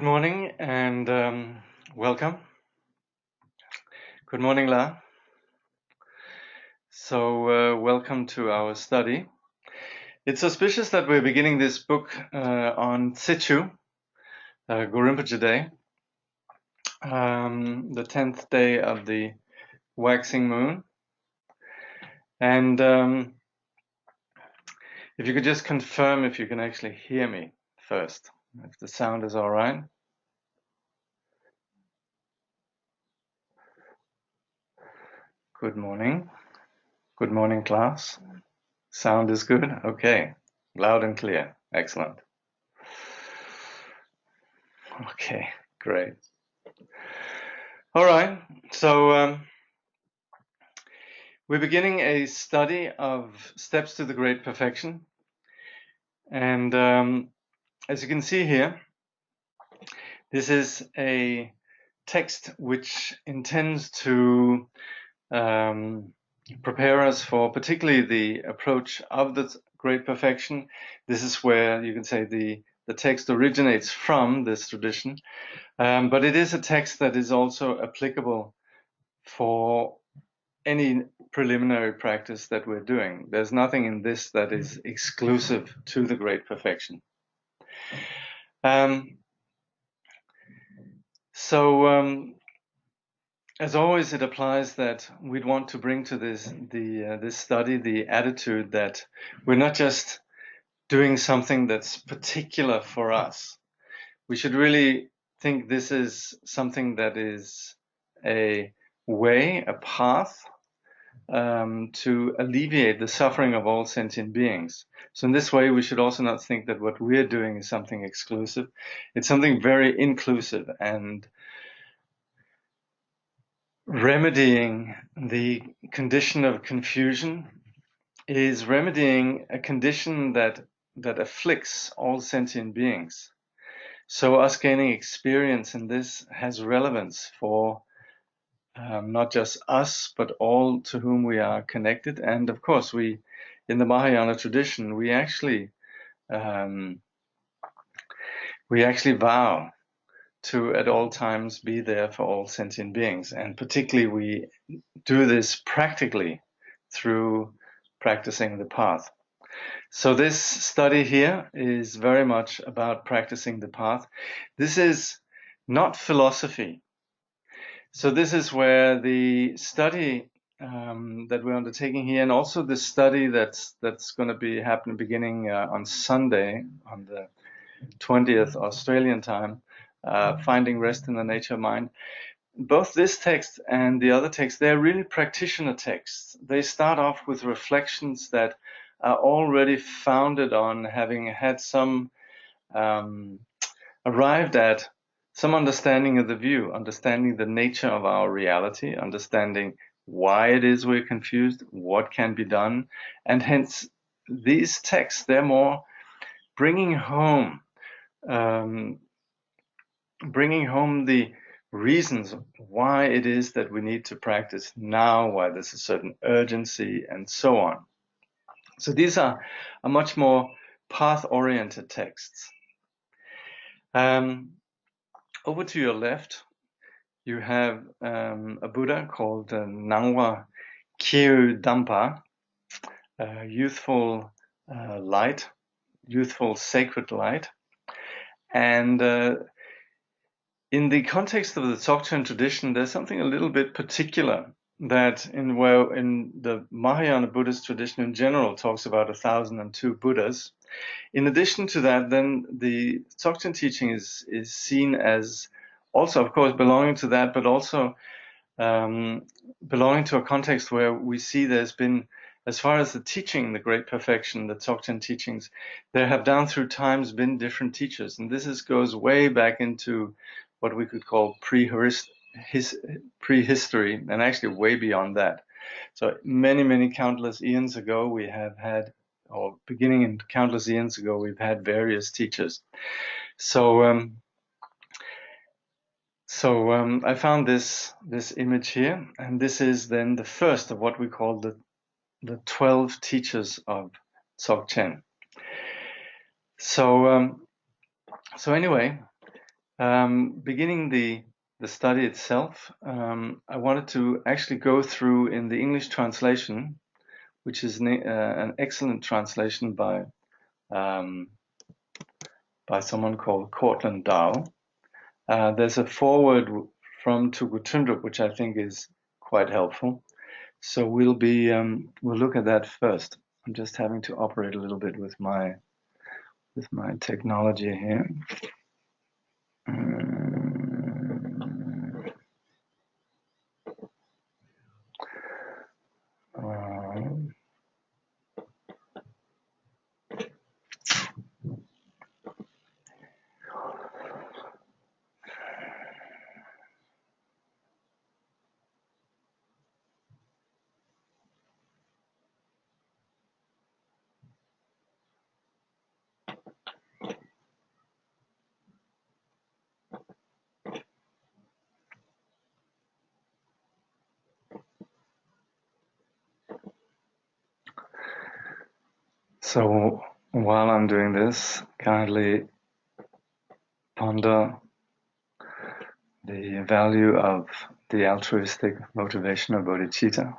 Good morning and welcome. Good morning, La. So welcome to our study. It's auspicious that we're beginning this book on Sichu, Gorinpoche Day, the 10th day of the waxing moon. And if you could just confirm if you can actually hear me first, if the sound is all right. Good morning. Good morning, class. Sound is good? Okay. Loud and clear. Excellent. Okay, great. All right. So we're beginning a study of Steps to the Great Perfection. And as you can see here, this is a text which intends to prepare us for particularly the approach of the Great Perfection. This is where you can say the text originates from, this tradition. But it is a text that is also applicable for any preliminary practice that we're doing. There's nothing in this that is exclusive to the Great Perfection. As always, it applies that we'd want to bring to this study the attitude that we're not just doing something that's particular for us. We should really think this is something that is a way, a path to alleviate the suffering of all sentient beings. So in this way, we should also not think that what we're doing is something exclusive. It's something very inclusive, and remedying the condition of confusion is remedying a condition that afflicts all sentient beings. So us gaining experience in this has relevance for not just us, but all to whom we are connected. And of course, we, in the Mahayana tradition, we actually vow to at all times be there for all sentient beings. And particularly we do this practically through practicing the path. So this study here is very much about practicing the path. This is not philosophy. So this is where the study that we're undertaking here, and also the study that's going to be happening beginning on Sunday, on the 20th Australian time, Finding Rest in the Nature of Mind. Both this text and the other text, they're really practitioner texts. They start off with reflections that are already founded on having had some arrived at some understanding of the view, understanding the nature of our reality, understanding why it is we're confused, what can be done, and hence these texts, they're more bringing home the reasons why it is that we need to practice now, why there's a certain urgency, and so on. So these are much more path-oriented texts. Over to your left, you have a Buddha called Ngondro Dampa, youthful light, youthful sacred light. And in the context of the Dzogchen tradition, there's something a little bit particular that in the Mahayana Buddhist tradition in general talks about 1,002 Buddhas. In addition to that, then the Dzogchen teaching is seen as also, of course, belonging to that, but also belonging to a context where we see there's been, as far as the teaching, the Great Perfection, the Dzogchen teachings, there have down through times been different teachers. And this goes way back into what we could call prehistory, and actually way beyond that. So many countless eons ago, we have had, or beginning in countless eons ago, we've had various teachers. So I found this image here, and this is then the first of what we call the 12 teachers of Dzogchen. So anyway, Beginning the study itself, I wanted to actually go through in the English translation, which is an excellent translation by someone called Cortland Dow. There's a foreword from Tugutundrup, which I think is quite helpful. So we'll look at that first. I'm just having to operate a little bit with my technology here. So while I'm doing this, kindly ponder the value of the altruistic motivation of bodhicitta.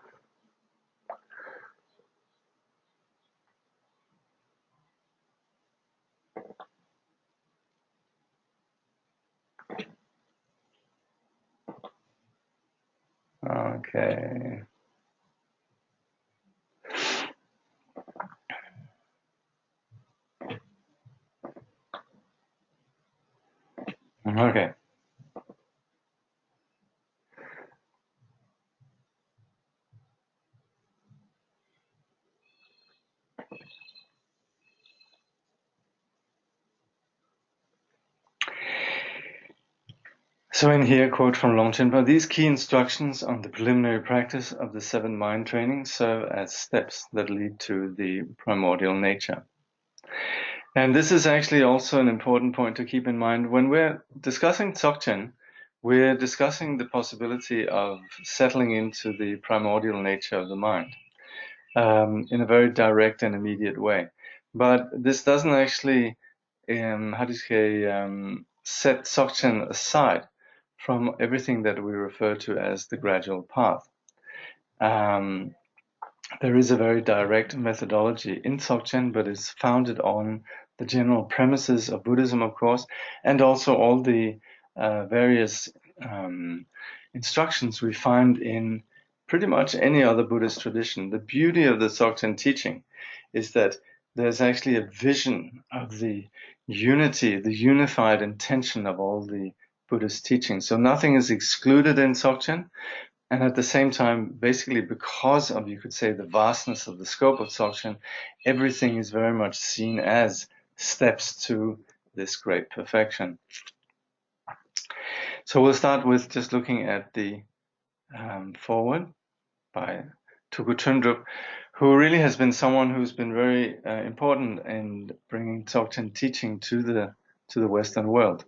Okay. Okay. So in here, quote from Longchenpa, these key instructions on the preliminary practice of the 7 mind training serve as steps that lead to the primordial nature. And this is actually also an important point to keep in mind. When we're discussing Dzogchen, we're discussing the possibility of settling into the primordial nature of the mind in a very direct and immediate way. But this doesn't actually, set Dzogchen aside from everything that we refer to as the gradual path. There is a very direct methodology in Dzogchen, but it's founded on the general premises of Buddhism, of course, and also all the various instructions we find in pretty much any other Buddhist tradition. The beauty of the Dzogchen teaching is that there's actually a vision of the unity, the unified intention of all the Buddhist teachings. So nothing is excluded in Dzogchen. And at the same time, basically because of, you could say, the vastness of the scope of Dzogchen, everything is very much seen as steps to this great perfection. So we'll start with just looking at the foreword by Tugutundrup, who really has been someone who's been very important in bringing Dzogchen teaching to the Western world.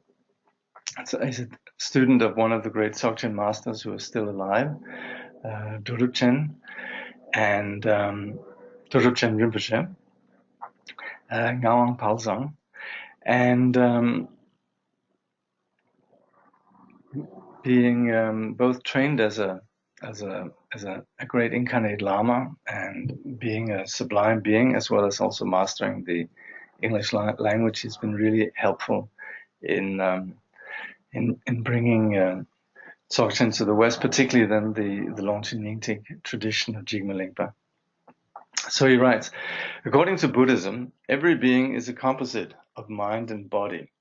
So he's a student of one of the great Dzogchen masters who are still alive, Dorupchen and Dorupchen Rinpoche, Ngawang Palzong, and being both trained as a great incarnate Lama and being a sublime being, as well as also mastering the English language, has been really helpful in bringing Dzogchen to the West, particularly then the Longchen Nyingtik tradition of Jigme Lingpa. So he writes, according to Buddhism, every being is a composite of mind and body.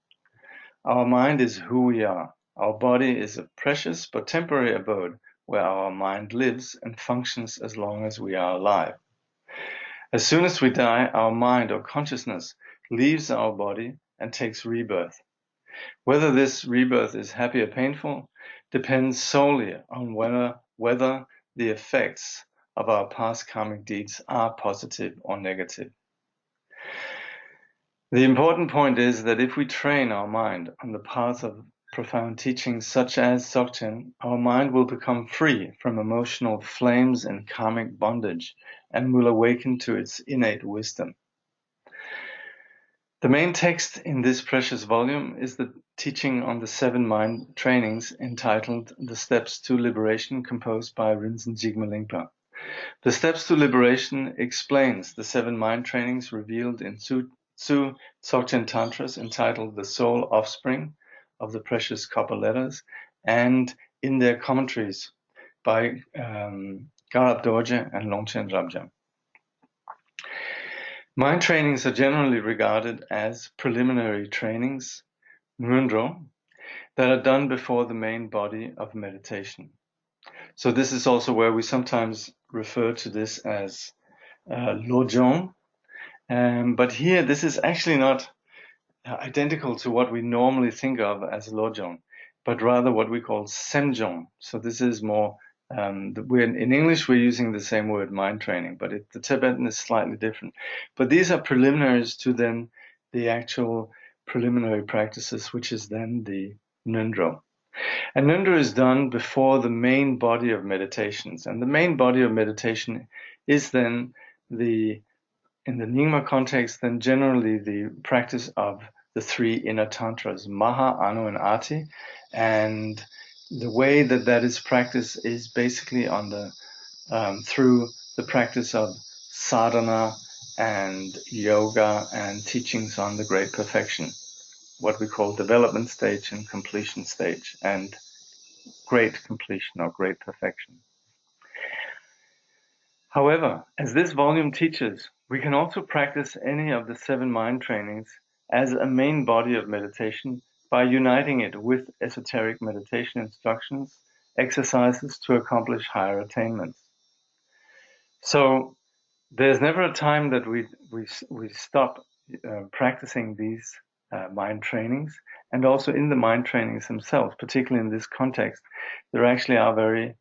Our mind is who we are. Our body is a precious but temporary abode where our mind lives and functions as long as we are alive. As soon as we die, our mind or consciousness leaves our body and takes rebirth. Whether this rebirth is happy or painful depends solely on whether the effects of our past karmic deeds are positive or negative. The important point is that if we train our mind on the path of profound teachings such as Dzogchen, our mind will become free from emotional flames and karmic bondage and will awaken to its innate wisdom. The main text in this precious volume is the teaching on the 7 mind trainings entitled The Steps to Liberation, composed by Rinzin Jigme Lingpa. The Steps to Liberation explains the 7 mind trainings revealed in Tzu Dzogchen Tantras entitled The Soul Offspring of the Precious Copper Letters, and in their commentaries by Garab Dorje and Longchen Rabjam. Mind trainings are generally regarded as preliminary trainings, Ngondro, that are done before the main body of meditation. So this is also where we sometimes refer to this as Lojong. But here, this is actually not identical to what we normally think of as Lojong, but rather what we call Semjong. So this is more, in English, we're using the same word, mind training, but the Tibetan is slightly different. But these are preliminaries to then the actual preliminary practices, which is then the Ngondro. And Ngondro is done before the main body of meditations. And the main body of meditation is then in the Nyingma context, then generally the practice of the 3 inner tantras, Maha, Anu, and Ati. And the way that is practiced is basically on through the practice of sadhana and yoga and teachings on the great perfection, what we call development stage and completion stage, and great completion or great perfection. However, as this volume teaches, we can also practice any of the 7 mind trainings as a main body of meditation by uniting it with esoteric meditation instructions, exercises to accomplish higher attainments. So there's never a time that we stop practicing these mind trainings, and also in the mind trainings themselves, particularly in this context, there actually are very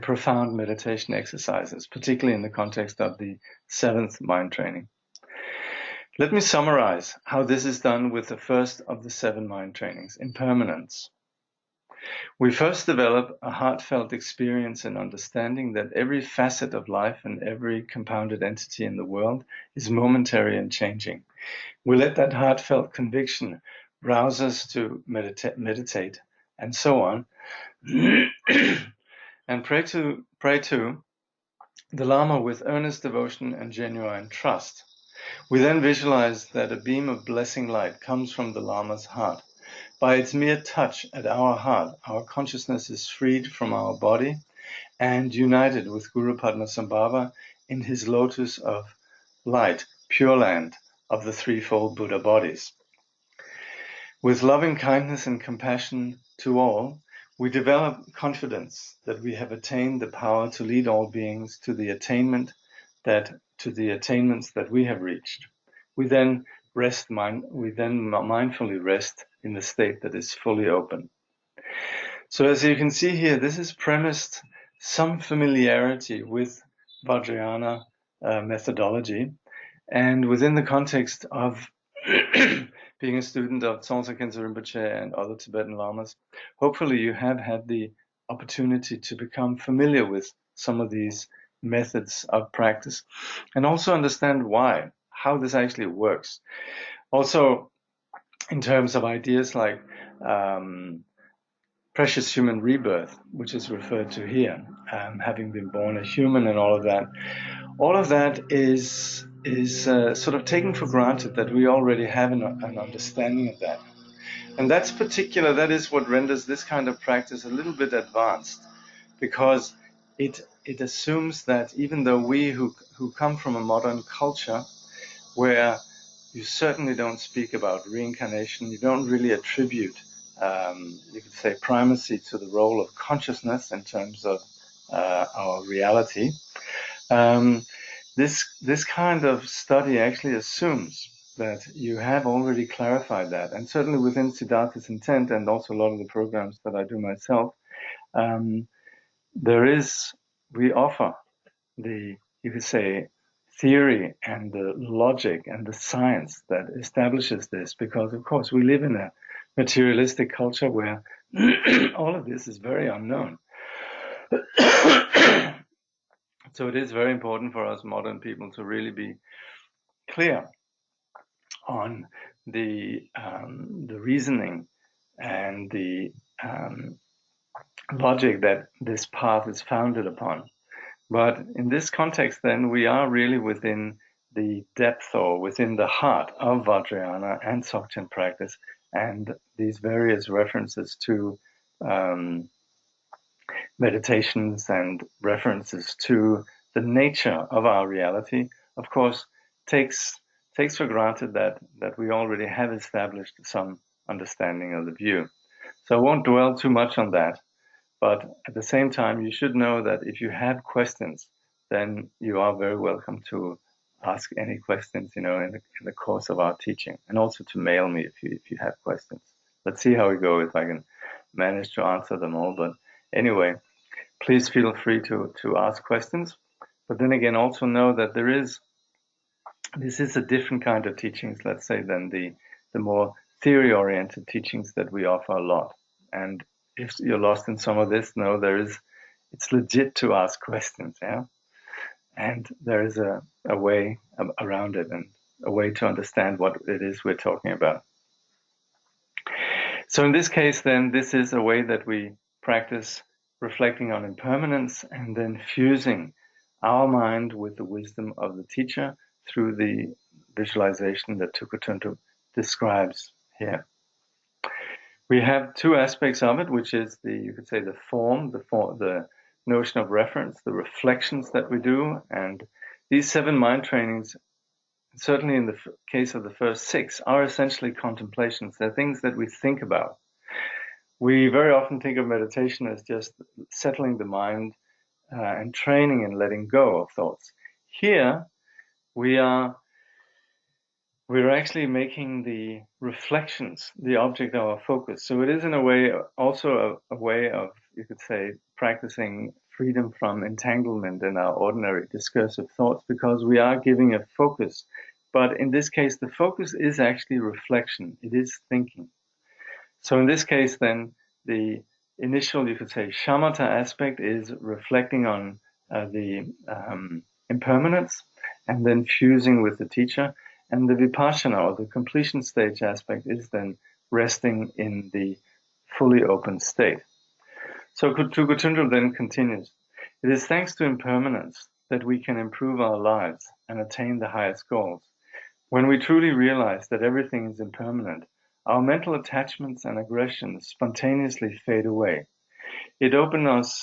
profound meditation exercises, particularly in the context of the 7th mind training. Let me summarize how this is done with the first of the 7 mind trainings, impermanence. We first develop a heartfelt experience and understanding that every facet of life and every compounded entity in the world is momentary and changing. We let that heartfelt conviction rouse us to meditate and so on, and pray to the Lama with earnest devotion and genuine trust. We then visualize that a beam of blessing light comes from the Lama's heart. By its mere touch at our heart, our consciousness is freed from our body and united with Guru Padmasambhava in his lotus of light, Pure Land, of the threefold Buddha bodies. With loving kindness and compassion to all, we develop confidence that we have attained the power to lead all beings to the attainments that we have reached. We then mindfully rest in the state that is fully open. So as you can see here, this is premised some familiarity with Vajrayana methodology, and within the context of being a student of Tsongsa Khyentse Rinpoche and other Tibetan Lamas, hopefully you have had the opportunity to become familiar with some of these methods of practice and also understand how this actually works. Also, in terms of ideas like precious human rebirth, which is referred to here, having been born a human and all of that is sort of taken for granted that we already have an understanding of that. And that is what renders this kind of practice a little bit advanced, because it assumes that even though we who come from a modern culture where you certainly don't speak about reincarnation, you don't really attribute, you could say, primacy to the role of consciousness in terms of our reality. This kind of study actually assumes that you have already clarified that, and certainly within Siddhartha's intent and also a lot of the programs that I do myself, we offer the, you could say, theory and the logic and the science that establishes this, because of course we live in a materialistic culture where all of this is very unknown. So it is very important for us modern people to really be clear on the reasoning and the logic that this path is founded upon. But in this context, then, we are really within the depth or within the heart of Vajrayana and Dzogchen practice, and these various references to meditations and references to the nature of our reality, of course, takes for granted that we already have established some understanding of the view. So I won't dwell too much on that, but at the same time, you should know that if you have questions, then you are very welcome to ask any questions, in the course of our teaching, and also to mail me if you have questions. Let's see how we go, if I can manage to answer them all. But anyway, please feel free to ask questions. But then again, also know that this is a different kind of teachings, let's say, than the more theory-oriented teachings that we offer a lot. And if you're lost in some of this, know it's legit to ask questions, yeah? And there is a way around it, and a way to understand what it is we're talking about. So in this case, then, this is a way that we practice reflecting on impermanence and then fusing our mind with the wisdom of the teacher through the visualization that Tukutuntu describes here. We have two aspects of it, which is you could say the form, the notion of reference, the reflections that we do, and these 7 mind trainings, certainly in the case of the first 6, are essentially contemplations. They're things that we think about. We very often think of meditation as just settling the mind and training and letting go of thoughts. Here, we're actually making the reflections the object of our focus. So it is, in a way, also a way of, you could say, practicing freedom from entanglement in our ordinary discursive thoughts, because we are giving a focus. But in this case, the focus is actually reflection. It is thinking. So in this case, then, the initial, you could say, shamatha aspect is reflecting on the impermanence and then fusing with the teacher. And the vipassana, or the completion stage aspect, is then resting in the fully open state. So Tukutuntu then continues, it is thanks to impermanence that we can improve our lives and attain the highest goals. When we truly realize that everything is impermanent, our mental attachments and aggressions spontaneously fade away. It opens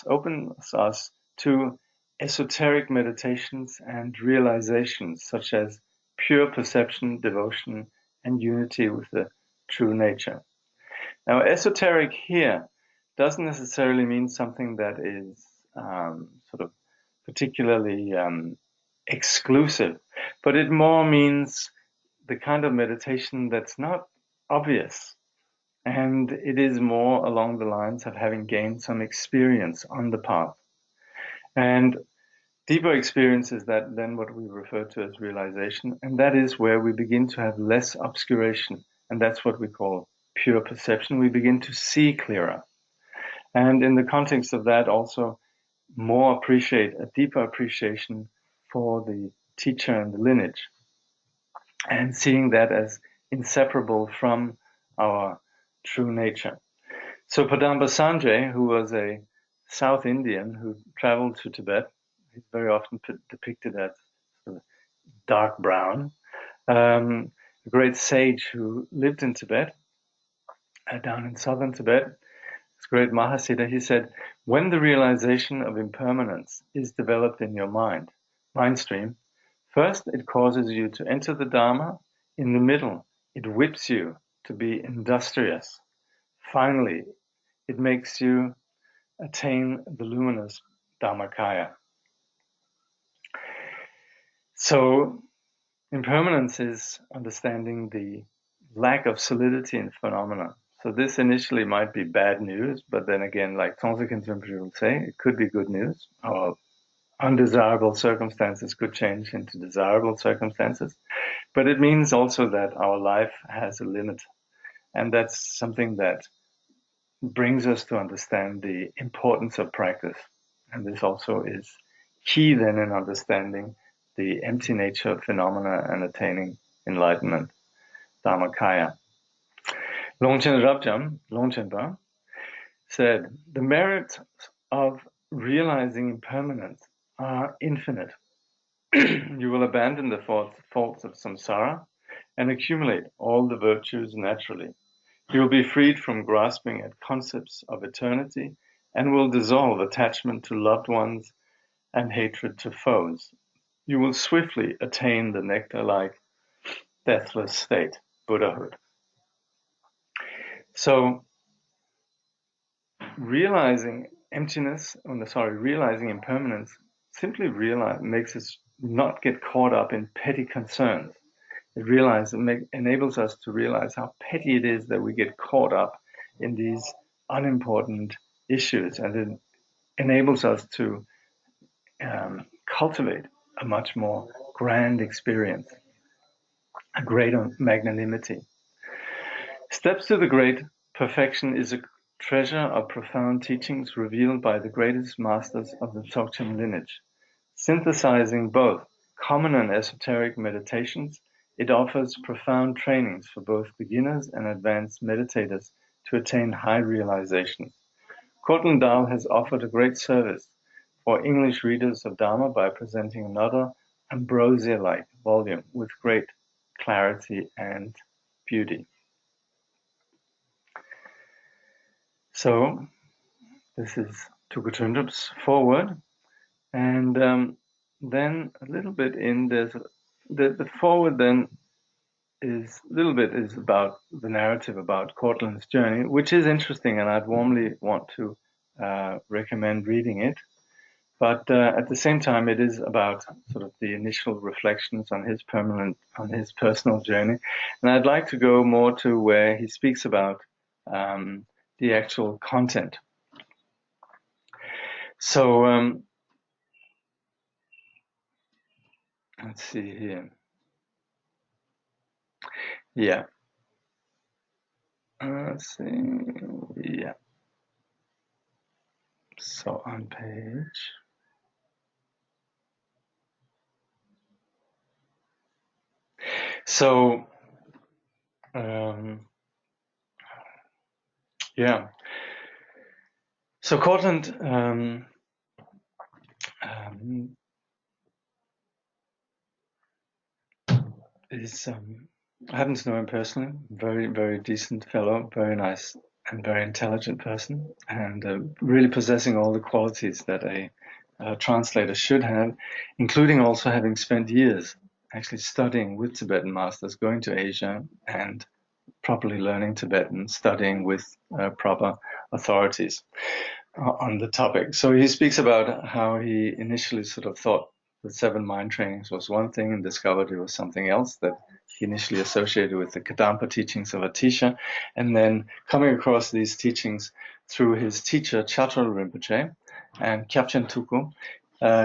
us to esoteric meditations and realizations, such as pure perception, devotion, and unity with the true nature. Now, esoteric here doesn't necessarily mean something that is sort of particularly exclusive, but it more means the kind of meditation that's not obvious. And it is more along the lines of having gained some experience on the path. And deeper experience is that then what we refer to as realization, and that is where we begin to have less obscuration, and that's what we call pure perception. We begin to see clearer, and in the context of that, also more appreciate a deeper appreciation for the teacher and the lineage, and seeing that as inseparable from our true nature. So Padamba Sanjay, who was a South Indian who traveled to Tibet, he's very often depicted as sort of dark brown, a great sage who lived in Tibet, down in southern Tibet, this great Mahasiddha, he said, when the realization of impermanence is developed in your mind stream, first it causes you to enter the Dharma, in the middle it whips you to be industrious, finally it makes you attain the luminous Dharmakaya. So impermanence is understanding the lack of solidity in phenomena. So this initially might be bad news, but then again, like Tongsa Khyentse will say, it could be good news, or undesirable circumstances could change into desirable circumstances. But it means also that our life has a limit. And that's something that brings us to understand the importance of practice. And this also is key then in understanding the empty nature of phenomena and attaining enlightenment. Dharmakaya. Longchen Rabjam, Longchenpa, said, the merits of realizing impermanence are infinite. You will abandon the faults of samsara and accumulate all the virtues naturally. You will be freed from grasping at concepts of eternity and will dissolve attachment to loved ones and hatred to foes. You will swiftly attain the nectar-like deathless state, Buddhahood. So, realizing realizing impermanence simply makes us not get caught up in petty concerns. It enables us to realize how petty it is that we get caught up in these unimportant issues, and it enables us to cultivate a much more grand experience, a greater magnanimity. Steps to the Great Perfection is a treasure of profound teachings revealed by the greatest masters of the Dzogchen lineage. Synthesizing both common and esoteric meditations, it offers profound trainings for both beginners and advanced meditators to attain high realization. Cortland Dahl has offered a great service for English readers of Dharma by presenting another ambrosia-like volume with great clarity and beauty. So, this is Tuka Trundrup's foreword, and then a little bit in the foreword then is about the narrative about Cortland's journey, which is interesting, and I'd warmly want to recommend reading it. But at the same time, it is about sort of the initial reflections on his personal journey, and I'd like to go more to where he speaks about the actual content. So let's see here. Yeah. Let's see. Yeah. So on page. So, yeah. So Cortland is, I happen to know him personally, very, very decent fellow, very nice and very intelligent person, and really possessing all the qualities that a translator should have, including also having spent years actually studying with Tibetan masters, going to Asia and properly learning Tibetan, studying with proper authorities on the topic. So he speaks about how he initially sort of thought the 7 mind trainings was one thing and discovered it was something else, that he initially associated with the Kadampa teachings of Atisha, and then coming across these teachings through his teacher Chatrul Rinpoche and Kyabchen Tuku,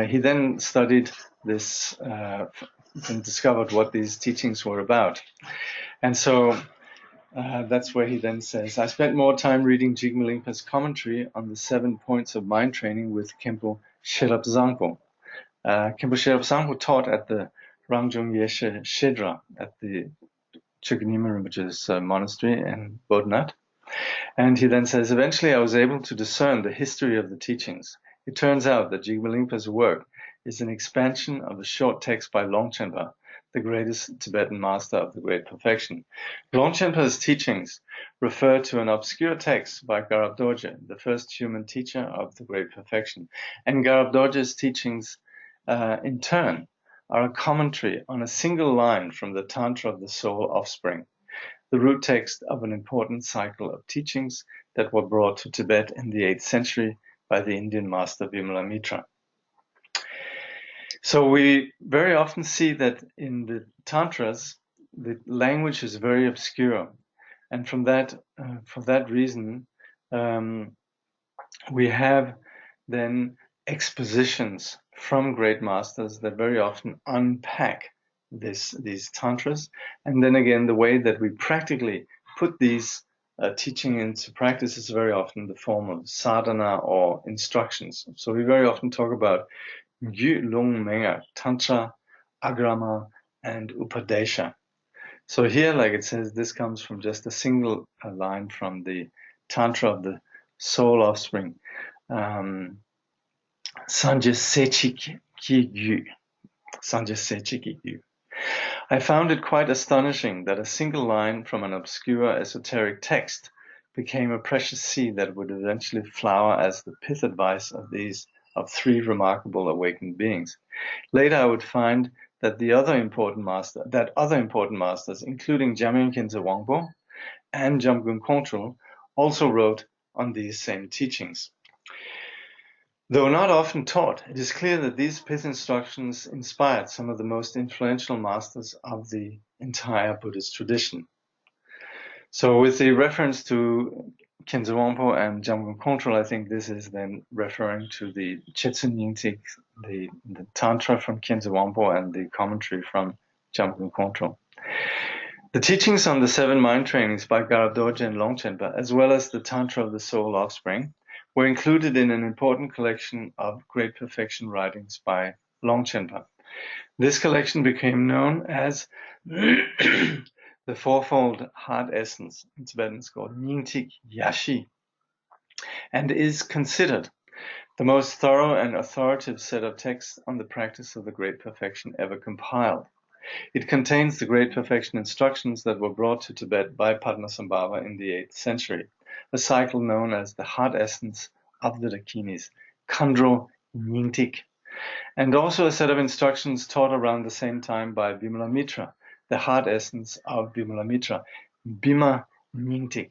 he then studied this and discovered what these teachings were about. And so that's where he then says, I spent more time reading Jigme Lingpa's commentary on the 7 points of mind training with Khenpo Sherab Zangpo. Khenpo Sherab Zangpo taught at the Rangjung Yeshe Shedra at the Chugyme Rinpoche's monastery in Bodhnat. And he then says, eventually I was able to discern the history of the teachings. It turns out that Jigme Lingpa's work is an expansion of a short text by Longchenpa, the greatest Tibetan master of the Great Perfection. Longchenpa's teachings refer to an obscure text by Garab Dorje, the first human teacher of the Great Perfection. And Garab Dorje's teachings, in turn, are a commentary on a single line from the Tantra of the Soul Offspring, the root text of an important cycle of teachings that were brought to Tibet in the 8th century by the Indian master Vimalamitra. So we very often see that in the Tantras, the language is very obscure. And from that, for that reason, we have then expositions from great masters that very often unpack these Tantras. And then again, the way that we practically put these teaching into practice is very often the form of sadhana or instructions. So we very often talk about Yu Lung Menga, Tantra, Agrama, and Upadesha. So here, like it says, this comes from just a single line from the Tantra of the Soul Offspring. Sanje Sechik Gyu. Sanje Sechik Gyu. I found it quite astonishing that a single line from an obscure esoteric text became a precious seed that would eventually flower as the pith advice of three remarkable awakened beings. Later, I would find that other important masters, including Jamyang Khyentse Wangpo and Jamgon Kongtrul, also wrote on these same teachings. Though not often taught, it is clear that these pith instructions inspired some of the most influential masters of the entire Buddhist tradition. So with the reference to Khyentse Wangpo and Jamgon Kongtrul, I think this is then referring to the Chetsun Yingtik, the Tantra from Khyentse Wangpo and the commentary from Jamgon Kongtrul. The teachings on the 7 mind trainings by Garab Dorje and Longchenpa, as well as the Tantra of the Soul Offspring, were included in an important collection of Great Perfection writings by Longchenpa. This collection became known as the Fourfold Heart Essence. In Tibetan it's called Nyingtik Yashi, and is considered the most thorough and authoritative set of texts on the practice of the Great Perfection ever compiled. It contains the Great Perfection instructions that were brought to Tibet by Padmasambhava in the 8th century, a cycle known as the Heart Essence of the Dakinis, Ngondro Nyingtik, and also a set of instructions taught around the same time by Vimalamitra, the Heart Essence of Vimalamitra, Bima Nyingtik.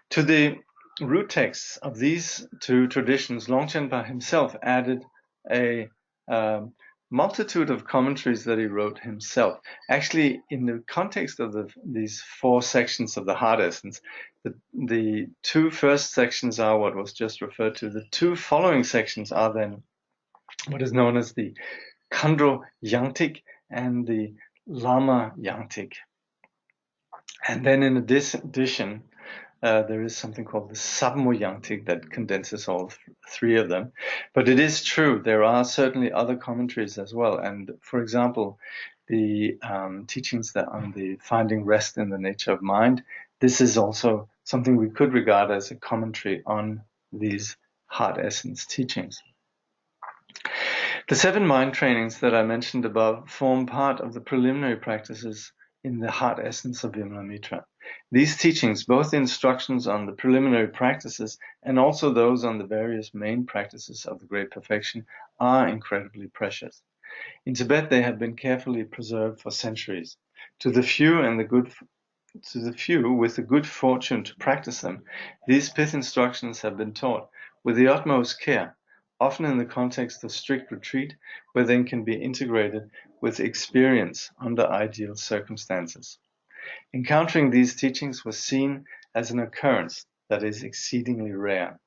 To the root texts of these two traditions, Longchenpa himself added a multitude of commentaries that he wrote himself. Actually, in the context of these 4 sections of the Heart Essence, the 2 first sections are what was just referred to. The 2 following sections are then what is known as the Ngondro Yangtik and the Lama Yangtik. And then in addition, there is something called the Sabmo Yangtik that condenses all 3 of them. But it is true, there are certainly other commentaries as well. And for example, the teachings that on the finding rest in the nature of mind, this is also something we could regard as a commentary on these Heart Essence teachings. The 7 mind trainings that I mentioned above form part of the preliminary practices in the Heart Essence of Vimalamitra. These teachings, both the instructions on the preliminary practices and also those on the various main practices of the Great Perfection, are incredibly precious. In Tibet, they have been carefully preserved for centuries. To the few with the good fortune to practice them, these pith instructions have been taught with the utmost care, often in the context of strict retreat, where they can be integrated with experience under ideal circumstances. Encountering these teachings was seen as an occurrence that is exceedingly rare.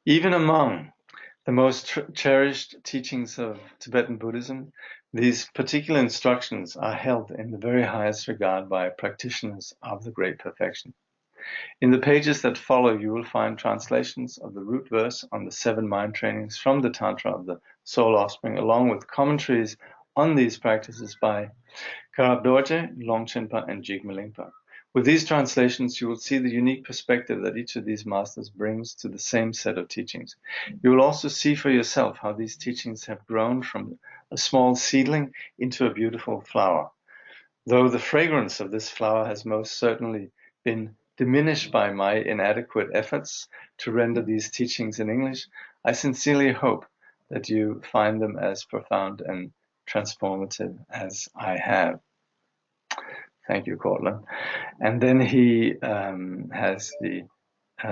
Even among the most cherished teachings of Tibetan Buddhism, these particular instructions are held in the very highest regard by practitioners of the Great Perfection. In the pages that follow, you will find translations of the root verse on the 7 mind trainings from the Tantra of the Soul Offspring, along with commentaries on these practices by Garab Dorje, Longchenpa, and Jigme Lingpa. With these translations, you will see the unique perspective that each of these masters brings to the same set of teachings. You will also see for yourself how these teachings have grown from a small seedling into a beautiful flower. Though the fragrance of this flower has most certainly been diminished by my inadequate efforts to render these teachings in English, I sincerely hope that you find them as profound and transformative as I have. Thank you, Cortland. And then he has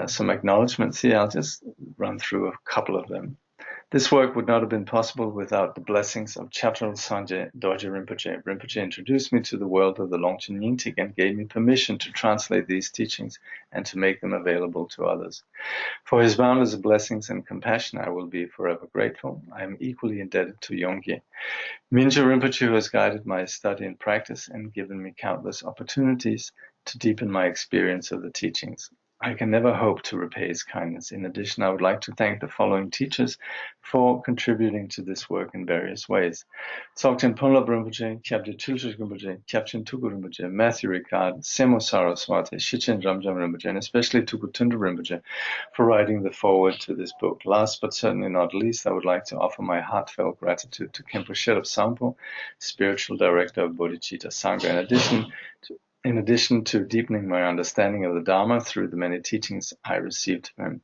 some acknowledgements here. I'll just run through a couple of them. This work would not have been possible without the blessings of Chaptrul Sangye Dorje Rinpoche. Rinpoche introduced me to the world of the Longchen Yingtik and gave me permission to translate these teachings and to make them available to others. For his boundless blessings and compassion, I will be forever grateful. I am equally indebted to Yongye Mingyur Rinpoche, who has guided my study and practice and given me countless opportunities to deepen my experience of the teachings. I can never hope to repay his kindness. In addition, I would like to thank the following teachers for contributing to this work in various ways. Dzogchen Ponlop Rinpoche, Kyabje Tulshik Rinpoche, Kyabchen Tuku Rinpoche, Matthew Ricard, Semo Saraswati, Shichen Ramjam Rinpoche, and especially Tuku Tunda Rinpoche for writing the foreword to this book. Last but certainly not least, I would like to offer my heartfelt gratitude to Khenpo Sherab Sampo, spiritual director of Bodhicitta Sangha. In addition to deepening my understanding of the Dharma through the many teachings I received from him,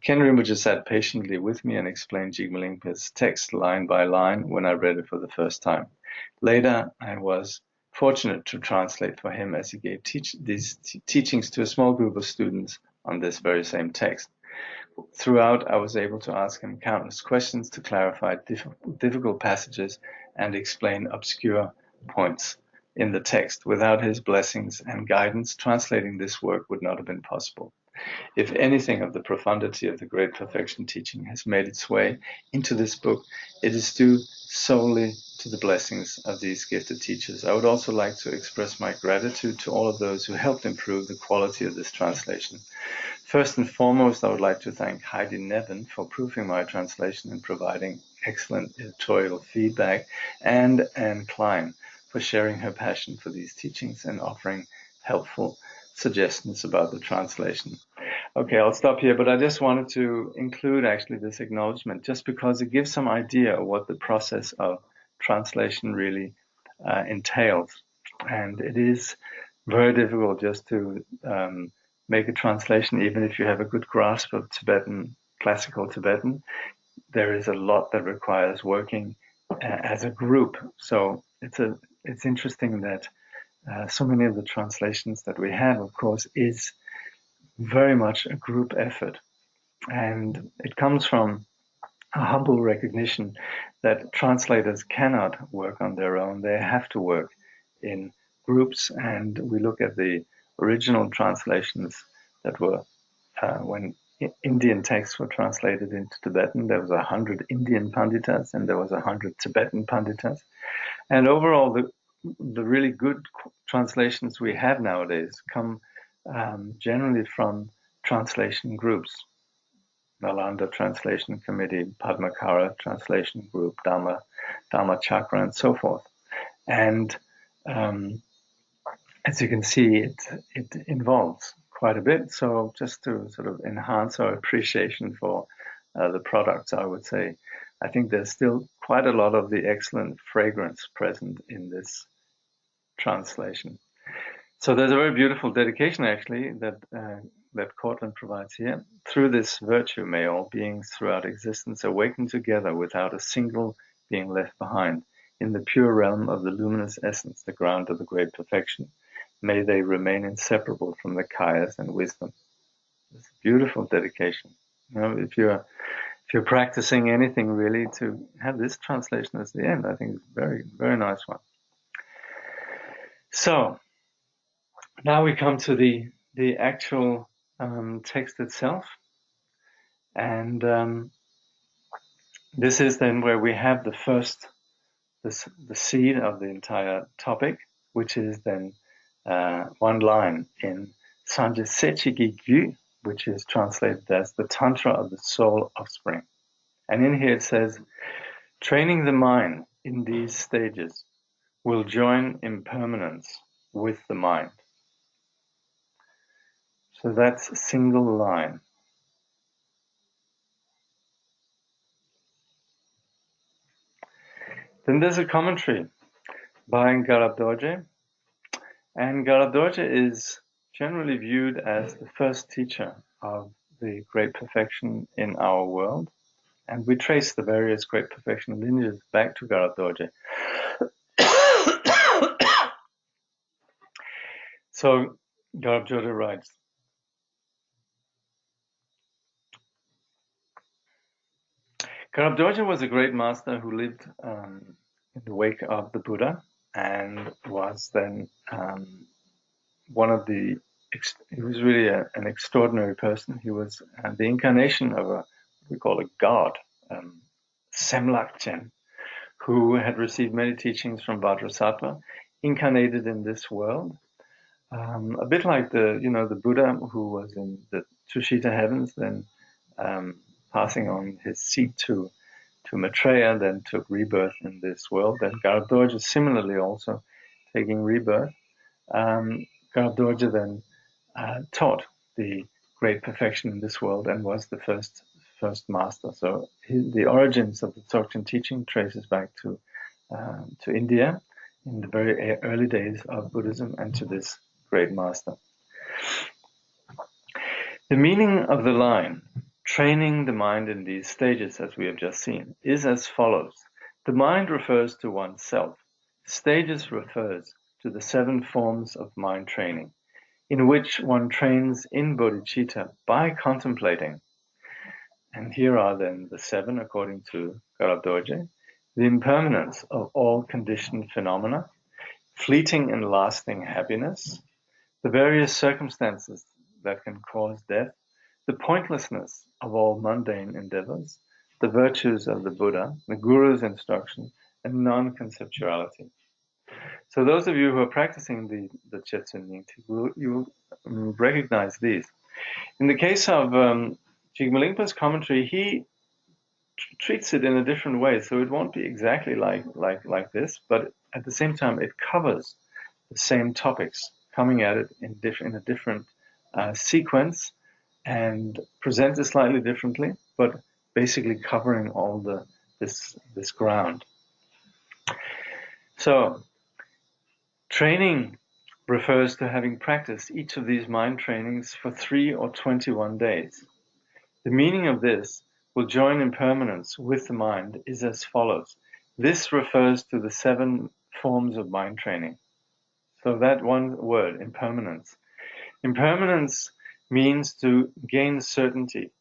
Ken Rinpoche sat patiently with me and explained Jigme Lingpa's text line by line when I read it for the first time. Later, I was fortunate to translate for him as he gave these teachings to a small group of students on this very same text. Throughout, I was able to ask him countless questions to clarify difficult passages and explain obscure points in the text. Without his blessings and guidance, translating this work would not have been possible. If anything of the profundity of the Great Perfection teaching has made its way into this book, it is due solely to the blessings of these gifted teachers. I would also like to express my gratitude to all of those who helped improve the quality of this translation. First and foremost, I would like to thank Heidi Nevin for proofing my translation and providing excellent editorial feedback, and Anne Klein for sharing her passion for these teachings and offering helpful suggestions about the translation. Okay, I'll stop here, but I just wanted to include actually this acknowledgement just because it gives some idea of what the process of translation really entails. And it is very difficult just to make a translation, even if you have a good grasp of Tibetan, classical Tibetan. There is a lot that requires working as a group. So it's interesting that so many of the translations that we have, of course, is very much a group effort. And it comes from a humble recognition that translators cannot work on their own. They have to work in groups. And we look at the original translations that were when Indian texts were translated into Tibetan. There was 100 Indian panditas and there was 100 Tibetan panditas. And overall, the really good translations we have nowadays come generally from translation groups. Nalanda Translation Committee, Padmakara Translation Group, Dharma Chakra, and so forth. And as you can see, it involves quite a bit. So just to sort of enhance our appreciation for the products, I would say, I think there's still quite a lot of the excellent fragrance present in this translation. So there's a very beautiful dedication, actually, that Cortland provides here. Through this virtue, may all beings throughout existence awaken together without a single being left behind. In the pure realm of the luminous essence, the ground of the great perfection, may they remain inseparable from the kayas and wisdom. It's a beautiful dedication. You know, if you're practicing anything really, to have this translation as the end, I think it's a very, very nice one. So now we come to the actual text itself, and this is then where we have the seed of the entire topic, which is then one line in Sanje Sechigi Gyu, which is translated as the Tantra of the Soul Offspring. And in here it says, training the mind in these stages will join impermanence with the mind. So that's a single line. Then there's a commentary by Garab Dorje, and Garab Dorje is generally viewed as the first teacher of the Great Perfection in our world, and we trace the various Great Perfection lineages back to Garab Dorje. So Garab Dorje writes, Garab Dorje was a great master who lived in the wake of the Buddha, and was then one of the, he was really an extraordinary person. He was the incarnation of what we call a god, Semlakchen, who had received many teachings from Vajrasattva, incarnated in this world, A bit like the Buddha who was in the Tushita heavens, then passing on his seat to Maitreya, then took rebirth in this world. Then Garbhodja similarly also taking rebirth. Garbhodja then taught the great perfection in this world and was the first master. So the origins of the Dzogchen teaching traces back to India in the very early days of Buddhism and to this great master. The meaning of the line, training the mind in these stages, as we have just seen, is as follows. The mind refers to oneself. Stages refers to the 7 forms of mind training, in which one trains in bodhicitta by contemplating. And here are then the 7 according to Garbhodja. The impermanence of all conditioned phenomena, fleeting and lasting happiness, the various circumstances that can cause death, the pointlessness of all mundane endeavors, the virtues of the Buddha, the Guru's instruction, and non-conceptuality. So those of you who are practicing the Chetsun Nyingtik, you recognize these. In the case of Jigme Lingpa's commentary, he treats it in a different way, so it won't be exactly like this, but at the same time it covers the same topics, coming at it in a different sequence and presents it slightly differently, but basically covering all this ground. So training refers to having practiced each of these mind trainings for 3 or 21 days. The meaning of this will join impermanence with the mind is as follows. This refers to the 7 forms of mind training. So that one word, impermanence. Impermanence means to gain certainty.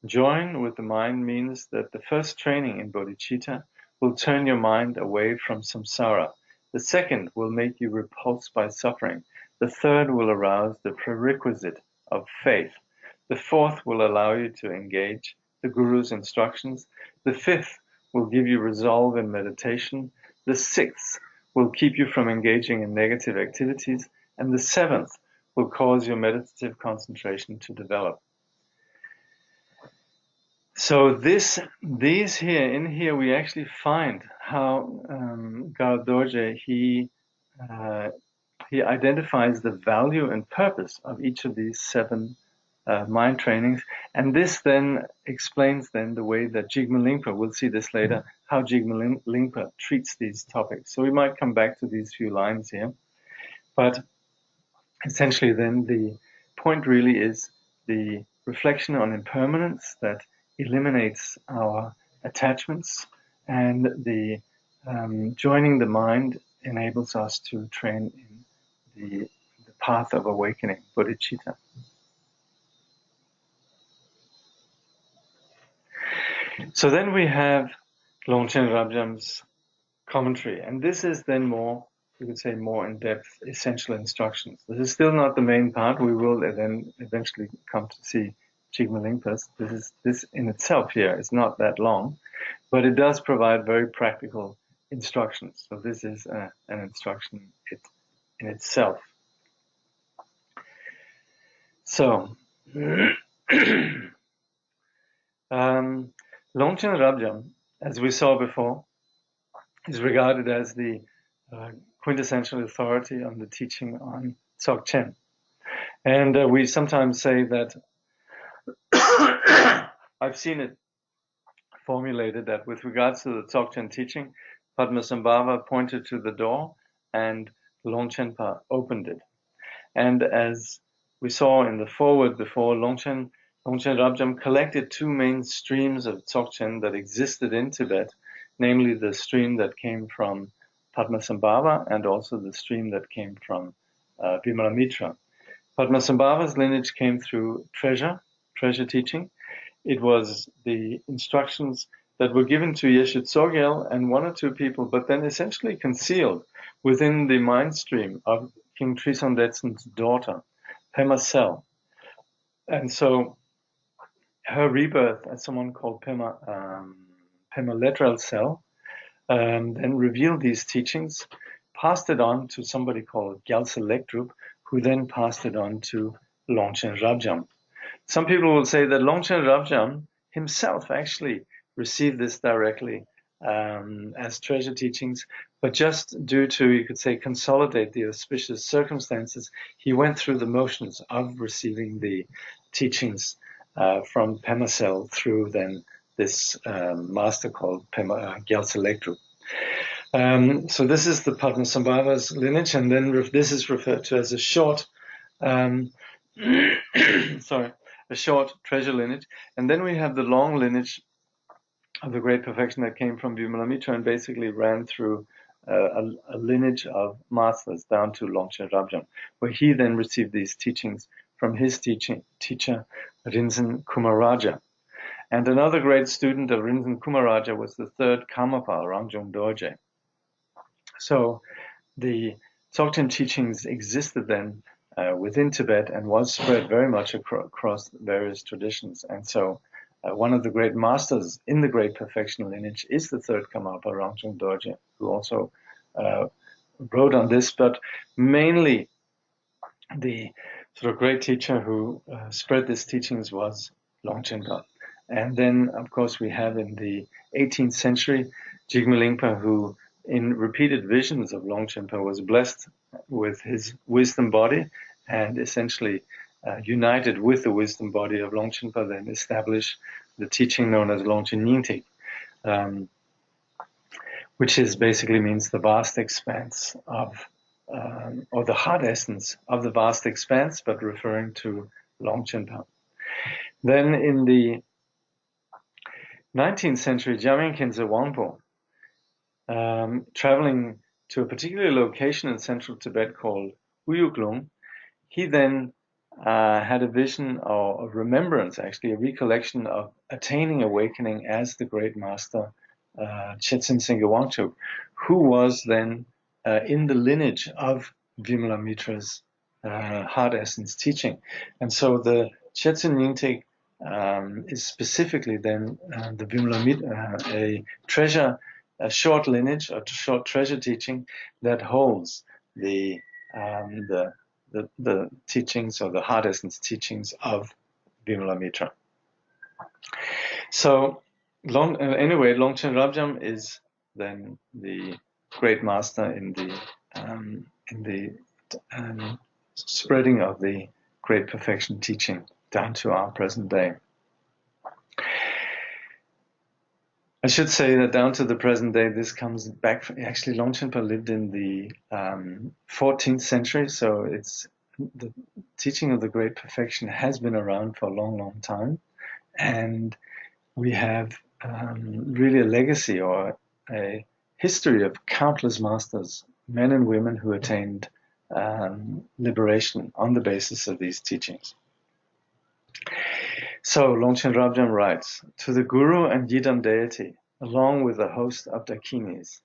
Join with the mind means that the first training in bodhicitta will turn your mind away from samsara. The second will make you repulsed by suffering. The third will arouse the prerequisite of faith. The fourth will allow you to engage the Guru's instructions. The fifth will give you resolve in meditation. The sixth will keep you from engaging in negative activities. And the seventh will cause your meditative concentration to develop. So these here we actually find how Garbhodja he identifies the value and purpose of each of these 7 mind trainings, and this then explains then the way that Jigme Lingpa, we'll see this later, how Jigme Lingpa treats these topics. So we might come back to these few lines here, but essentially then the point really is the reflection on impermanence that eliminates our attachments, and the joining the mind enables us to train in the path of awakening, bodhicitta. So then we have Longchen Rabjam's commentary, and this is then more, you could say, more in-depth essential instructions. This is still not the main part. We will then eventually come to see Jigme Lingpa's. This in itself here is not that long, but it does provide very practical instructions. So this is an instruction in itself. So Longchen Rabjam, as we saw before, is regarded as the quintessential authority on the teaching on Dzogchen. And we sometimes say that I've seen it formulated that with regards to the Dzogchen teaching, Padmasambhava pointed to the door and Longchenpa opened it. And as we saw in the foreword before, Longchen Rabjam collected 2 main streams of Dzogchen that existed in Tibet, namely the stream that came from Padmasambhava and also the stream that came from Vimalamitra. Padmasambhava's lineage came through treasure teaching. It was the instructions that were given to Yeshe Tsogyal and 1 or 2 people, but then essentially concealed within the mind stream of King Trison Detsen's daughter, Pema Sel. And so her rebirth as someone called Pema Letral Sel then revealed these teachings, passed it on to somebody called Gyaltse Lekdrup, who then passed it on to Longchen Rabjam. Some people will say that Longchen Rabjam himself actually received this directly as treasure teachings, but just due to, you could say, consolidate the auspicious circumstances, he went through the motions of receiving the teachings from Pema Sel through then this master called Gyaltsen Lekdrup. So this is the Padmasambhava's lineage, and then this is referred to as a short, a short treasure lineage. And then we have the long lineage of the great perfection that came from Vimalamitra and basically ran through a lineage of masters down to Longchen Rabjam, where he then received these teachings from his teacher, Rinzin Kumaraja. And another great student of Rinzin Kumaraja was the third Karmapa, Rangjung Dorje. So the Dzogchen teachings existed then within Tibet and was spread very much across various traditions. And so one of the great masters in the great perfection lineage is the third Karmapa, Rangjung Dorje, who also wrote on this, but mainly the sort of great teacher who spread these teachings was Longchenpa. And then, of course, we have in the 18th century, Jigme Lingpa, who in repeated visions of Longchenpa was blessed with his wisdom body and essentially united with the wisdom body of Longchenpa, then established the teaching known as Longchen Nyingtik, which basically means the vast expanse of, or the heart essence of the vast expanse, but referring to Longchenpa. Then in the 19th century, Jamyang Khyentse Wangpo, traveling to a particular location in central Tibet called Uyuklung, he then had a vision or a remembrance, actually, a recollection of attaining awakening as the great master Chetsen Singye Wangchuk, who was then in the lineage of Vimalamitra's heart essence teaching. And so the Chetsen Nyingtik is specifically then the Vimalamitra, a short lineage or short treasure teaching that holds the teachings or the heart essence teachings of Vimalamitra. So anyway, Longchen Rabjam is then the great master in the spreading of the great perfection teaching down to our present day. I should say that down to the present day, this comes back from, actually, Longchenpa lived in the 14th century, so it's the teaching of the great perfection has been around for a long, long time, and we have really a legacy or a history of countless masters, men and women, who attained liberation on the basis of these teachings. So Longchen Rabjam writes, to the Guru and Yidam deity, along with a host of Dakinis,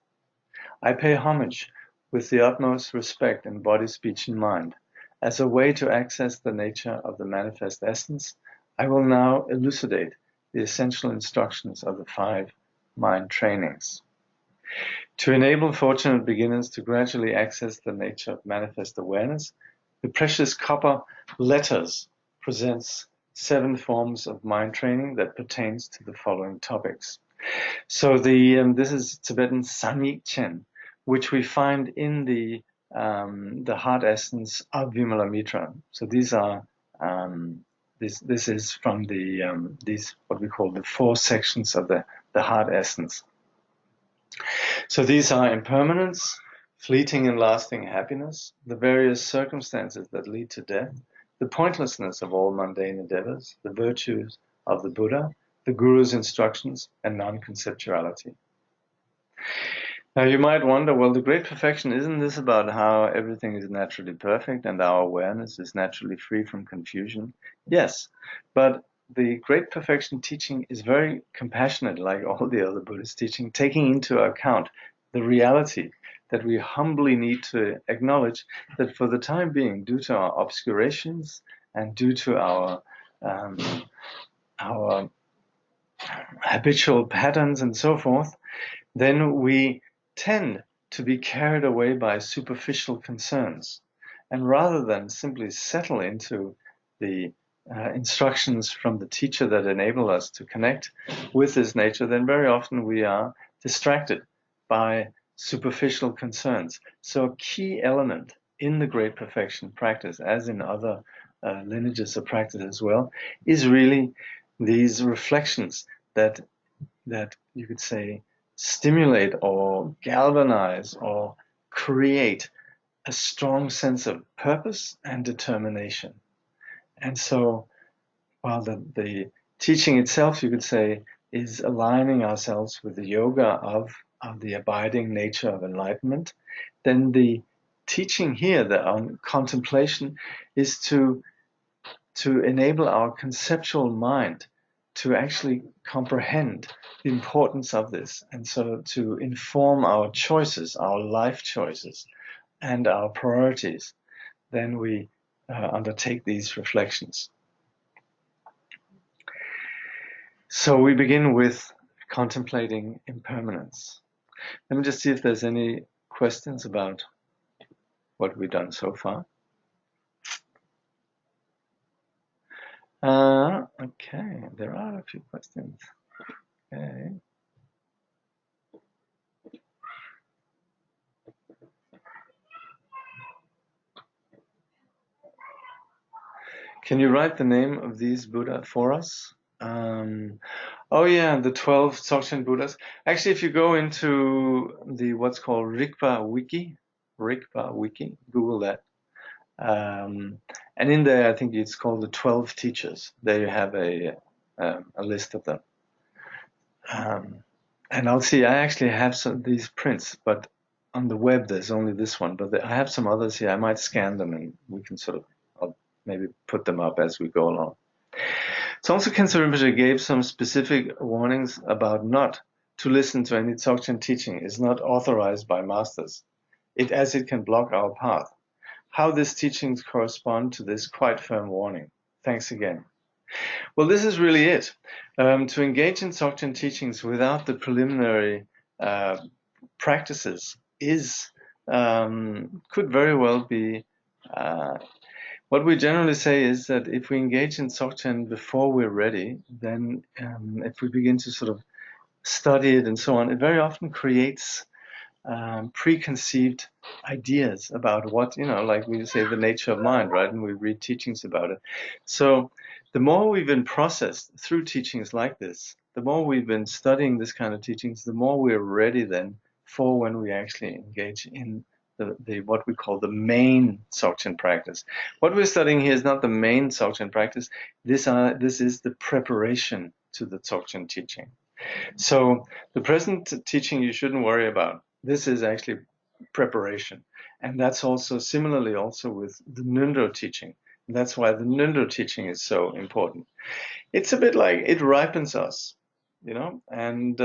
I pay homage with the utmost respect in body, speech, and mind. As a way to access the nature of the manifest essence, I will now elucidate the essential instructions of the 5 mind trainings. To enable fortunate beginners to gradually access the nature of manifest awareness, the precious copper letters presents 7 forms of mind training that pertains to the following topics. So this is Tibetan Sanyik Chen, which we find in the heart essence of Vimalamitra. So these are this is from these what we call the 4 sections of the heart essence. So these are impermanence, fleeting and lasting happiness, the various circumstances that lead to death, the pointlessness of all mundane endeavors, the virtues of the Buddha, the Guru's instructions, and non-conceptuality. Now you might wonder, well, the great perfection, isn't this about how everything is naturally perfect and our awareness is naturally free from confusion? Yes, but the great perfection teaching is very compassionate, like all the other Buddhist teaching, taking into account the reality that we humbly need to acknowledge that for the time being, due to our obscurations and due to our habitual patterns and so forth, then we tend to be carried away by superficial concerns. And rather than simply settle into the instructions from the teacher that enable us to connect with this nature, then very often we are distracted by superficial concerns. So a key element in the Great Perfection practice, as in other lineages of practice as well, is really these reflections that you could say stimulate or galvanize or create a strong sense of purpose and determination. And so while the teaching itself, you could say, is aligning ourselves with the yoga of the abiding nature of enlightenment, then the teaching here, the contemplation, is to enable our conceptual mind to actually comprehend the importance of this, and so to inform our choices, our life choices, and our priorities. Then we undertake these reflections. So we begin with contemplating impermanence. Let me just see if there's any questions about what we've done so far. Okay, there are a few questions. Okay. Can you write the name of these Buddha for us? Oh yeah, the 12 Dzogchen Buddhas. Actually, if you go into the what's called Rigpa Wiki, Google that. And in there, I think it's called the 12 Teachers. There you have a list of them. And I'll see, I actually have some of these prints, but on the web there's only this one. But I have some others here. I might scan them and we can sort of, I'll maybe put them up as we go along. Tsongtse Khyentse Rinpoche gave some specific warnings about not to listen to any Dzogchen teaching is not authorized by masters, as it can block our path. How these teachings correspond to this quite firm warning. Thanks again. Well, this is really it. To engage in Dzogchen teachings without the preliminary practices could very well be what we generally say is that if we engage in Dzogchen before we're ready, then if we begin to sort of study it and so on, it very often creates preconceived ideas about what, like we say, the nature of mind, right? And we read teachings about it. So the more we've been processed through teachings like this, the more we've been studying this kind of teachings, the more we're ready then for when we actually engage in the what we call the main Dzogchen practice. What we're studying here is not the main Dzogchen practice. This is the preparation to the Dzogchen teaching. So the present teaching you shouldn't worry about. This is actually preparation. And that's also similarly also with the Ngondro teaching. And that's why the Ngondro teaching is so important. It's a bit like it ripens us, and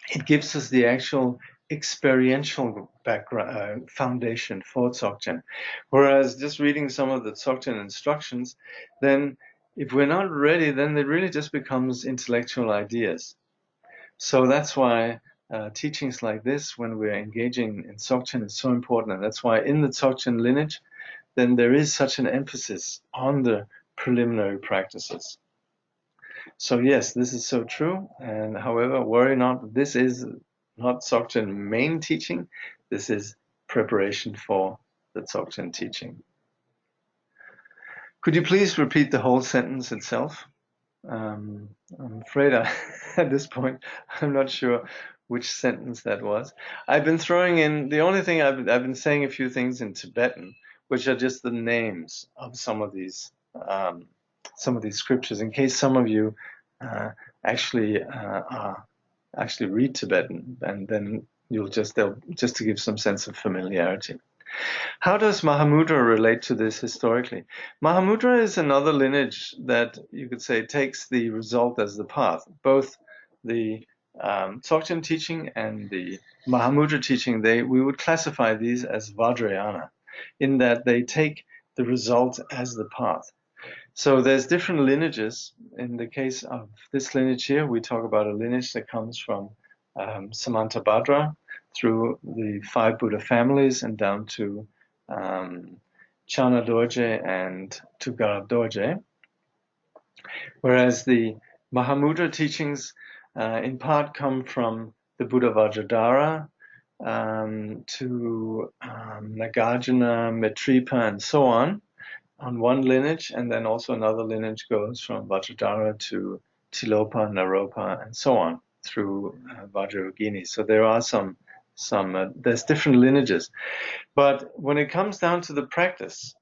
it gives us the actual experiential background foundation for Dzogchen. Whereas just reading some of the Dzogchen instructions, then if we're not ready, then it really just becomes intellectual ideas. So that's why teachings like this, when we're engaging in Dzogchen, is so important. And that's why in the Dzogchen lineage, then there is such an emphasis on the preliminary practices. So yes, this is so true. And however, worry not, this is not Dzogchen main teaching. This is preparation for the Dzogchen teaching. Could you please repeat the whole sentence itself? I'm afraid at this point, I'm not sure which sentence that was. I've been throwing in, the only thing I've been saying a few things in Tibetan, which are just the names of some of these scriptures, in case some of you actually read Tibetan, and then you'll just to give some sense of familiarity. How does Mahamudra relate to this historically? Mahamudra is another lineage that you could say takes the result as the path. Both the Dzogchen teaching and the Mahamudra teaching, we would classify these as Vajrayana, in that they take the result as the path. So there's different lineages. In the case of this lineage here, we talk about a lineage that comes from Samantabhadra through the 5 Buddha families and down to Chana Dorje and Tugara Dorje, whereas the Mahamudra teachings in part come from the Buddha Vajradhara to Nagarjuna, Mitripa, and so on one lineage, and then also another lineage goes from Vajradhara to Tilopa, Naropa, and so on through Vajrayogini. So there are there's different lineages. But when it comes down to the practice,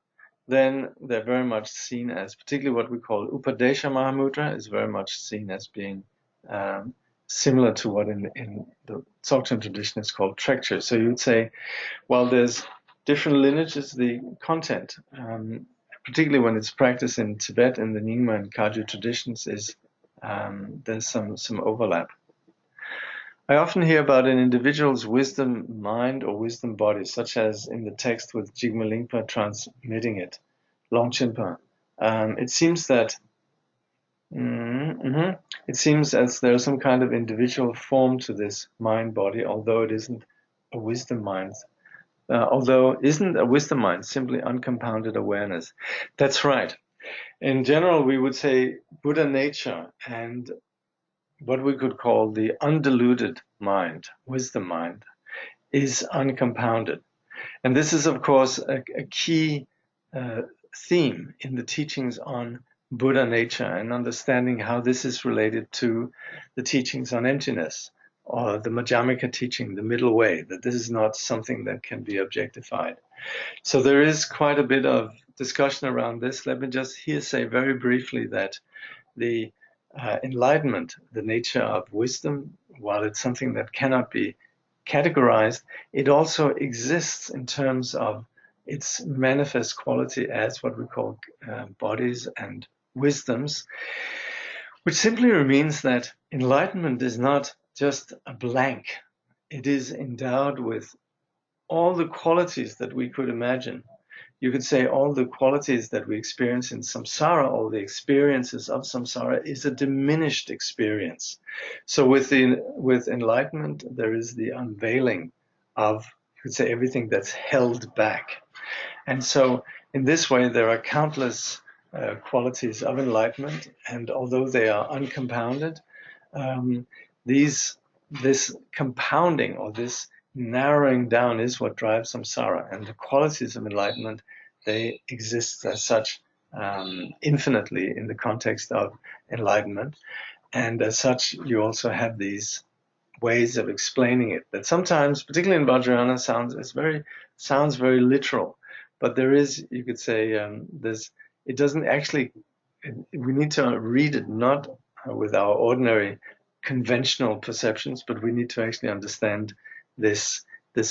then they're very much seen as, particularly what we call Upadesha Mahamudra, is very much seen as being similar to what in the Dzogchen tradition is called Trekchö. So you'd say, well, there's different lineages, the content, particularly when it's practiced in Tibet in the Nyingma and Kagyu traditions, is there's some overlap. I often hear about an individual's wisdom mind or wisdom body, such as in the text with Jigme Lingpa transmitting it, Longchenpa. It seems that it seems as there's some kind of individual form to this mind body, although it isn't a wisdom mind. Although isn't a wisdom mind simply uncompounded awareness? That's right. In general, we would say Buddha nature and what we could call the undiluted mind, wisdom mind, is uncompounded. And this is, of course, a key theme in the teachings on Buddha nature and understanding how this is related to the teachings on emptiness or the Madhyamika teaching, the middle way, that this is not something that can be objectified. So there is quite a bit of discussion around this. Let me just here say very briefly that the enlightenment, the nature of wisdom, while it's something that cannot be categorized, it also exists in terms of its manifest quality as what we call bodies and wisdoms, which simply means that enlightenment is not just a blank. It is endowed with all the qualities that we could imagine. You could say all the qualities that we experience in samsara, all the experiences of samsara, is a diminished experience. So with enlightenment, there is the unveiling of, you could say, everything that's held back. And so in this way, there are countless qualities of enlightenment, and although they are uncompounded, this compounding or this narrowing down is what drives samsara, and the qualities of enlightenment, they exist as such infinitely in the context of enlightenment, and as such you also have these ways of explaining it that sometimes, particularly in Vajrayana, sounds very literal, but there is, you could say, it doesn't actually, we need to read it not with our ordinary conventional perceptions, but we need to actually understand this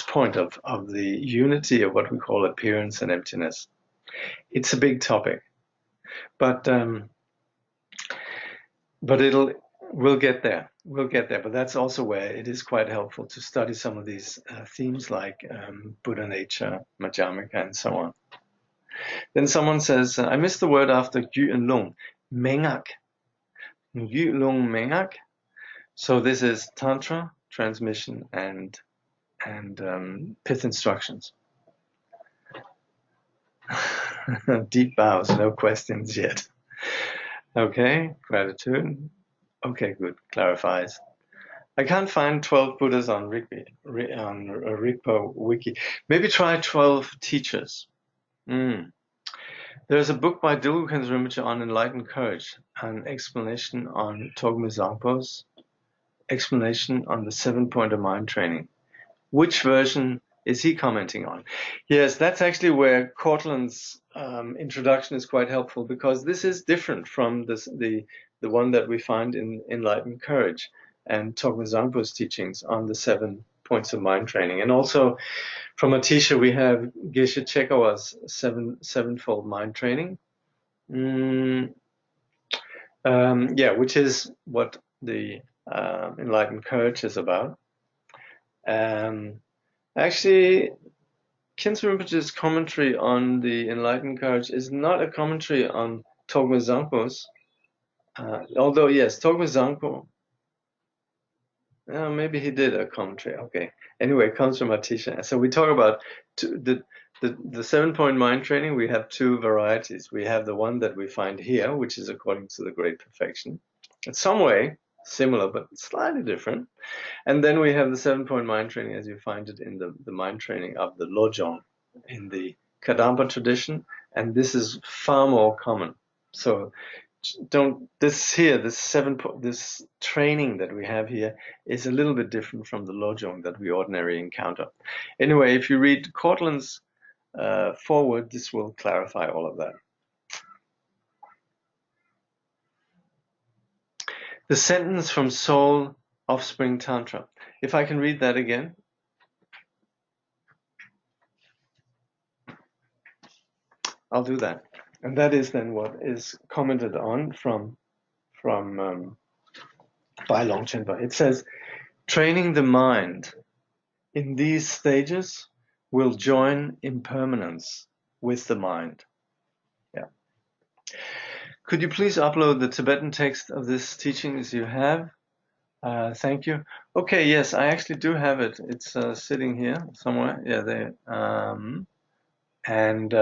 point of the unity of what we call appearance and emptiness. It's a big topic, but we'll get there. But that's also where it is quite helpful to study some of these themes like Buddha nature, Madhyamika, and so on. Then someone says, I missed the word after Gyu and Lung, Mengak. Gyu Lung Mengak. So this is Tantra, transmission, and pith instructions. Deep bows, no questions yet. Okay, gratitude. Okay, good, clarifies. I can't find 12 Buddhas on Rigpa Wiki. Maybe try 12 teachers. There's a book by Dilgo Rinpoche on enlightened courage, an explanation on Togme Zangpo's explanation on the 7-pointer mind training. Which version is he commenting on? Yes, that's actually where Cortland's introduction is quite helpful, because this is different from the one that we find in Enlightened Courage and Togme Zangpo's teachings on the 7 points of mind training. And also from Atisha, we have Geshe Chekawa's sevenfold mind training. Which is what the Enlightened Courage is about. Actually, Khyentse Rinpoche's commentary on the Enlightened Courage is not a commentary on Togme Zangpo's, although yes, Togme Zangpo, Maybe he did a commentary. Okay. Anyway, it comes from our teacher. So we talk about the 7-point mind training. We have two varieties. We have the one that we find here, which is according to the Great Perfection. In some way similar, but slightly different. And then we have the 7-point mind training as you find it in the mind training of the Lojong in the Kadampa tradition. And this is far more common. So this training that we have here is a little bit different from the Lojong that we ordinarily encounter. Anyway, if you read Cortland's forward, this will clarify all of that. The sentence from Soul Offspring Tantra. If I can read that again. I'll do that. And that is then what is commented on by Longchenpa. It says, training the mind in these stages will join impermanence with the mind. Yeah. Could you please upload the Tibetan text of this teaching as you have? Thank you. Okay, yes, I actually do have it. It's sitting here somewhere. Yeah, there. And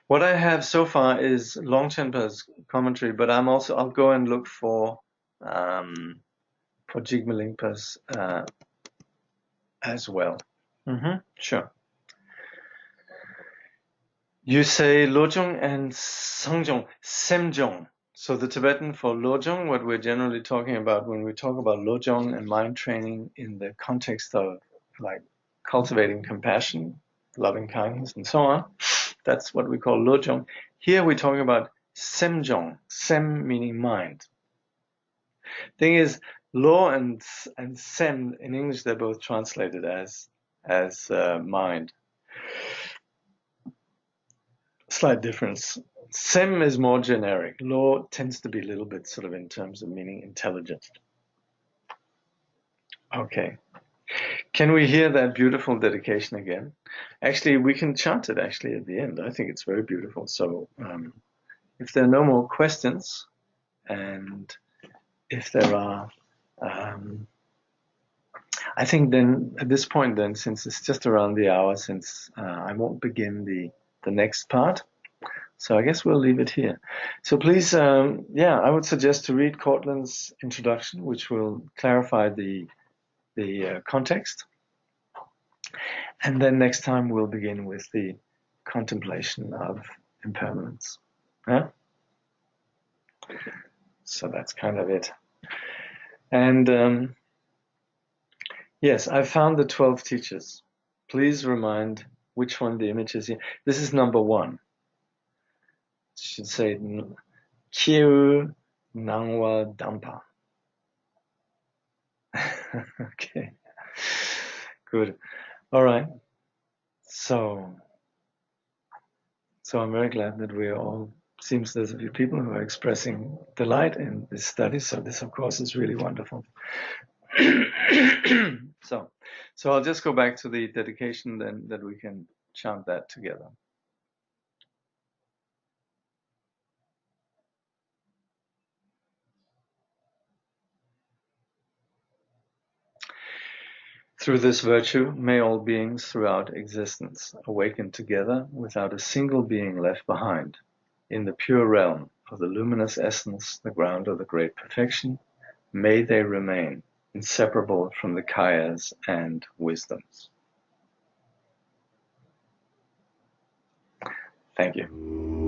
what I have so far is Longchenpa's commentary, but I'll go and look for Jigme Lingpa's as well. Sure. You say Lojong and Sangjong, Semjong. So the Tibetan for Lojong, what we're generally talking about when we talk about Lojong and mind training in the context of like cultivating compassion, loving kindness, and so on. That's what we call Lojong. Here we're talking about Semjong, Sem meaning mind. Thing is, Lo and Sem, in English, they're both translated as mind. Slight difference. Sem is more generic. Lo tends to be a little bit sort of in terms of meaning intelligent. Okay. Can we hear that beautiful dedication again? Actually, we can chant it actually at the end. I think it's very beautiful. So if there are no more questions, and if there are, I think then at this point then, since it's just around the hour, since I won't begin the next part, so I guess we'll leave it here. So please, I would suggest to read Cortland's introduction, which will clarify the context. And then next time we'll begin with the contemplation of impermanence. Yeah? So that's kind of it. And yes, I found the 12 teachers. Please remind which one the image is here. This is number 1. It should say Kyu Nangwa Dampa. Okay. Good. All right. So I'm very glad that we are all, seems there's a few people who are expressing delight in this study. So this, of course, is really wonderful. So I'll just go back to the dedication then, that we can chant that together. Through this virtue, may all beings throughout existence awaken together without a single being left behind, in the pure realm of the luminous essence, the ground of the great perfection. May they remain inseparable from the kayas and wisdoms. Thank you.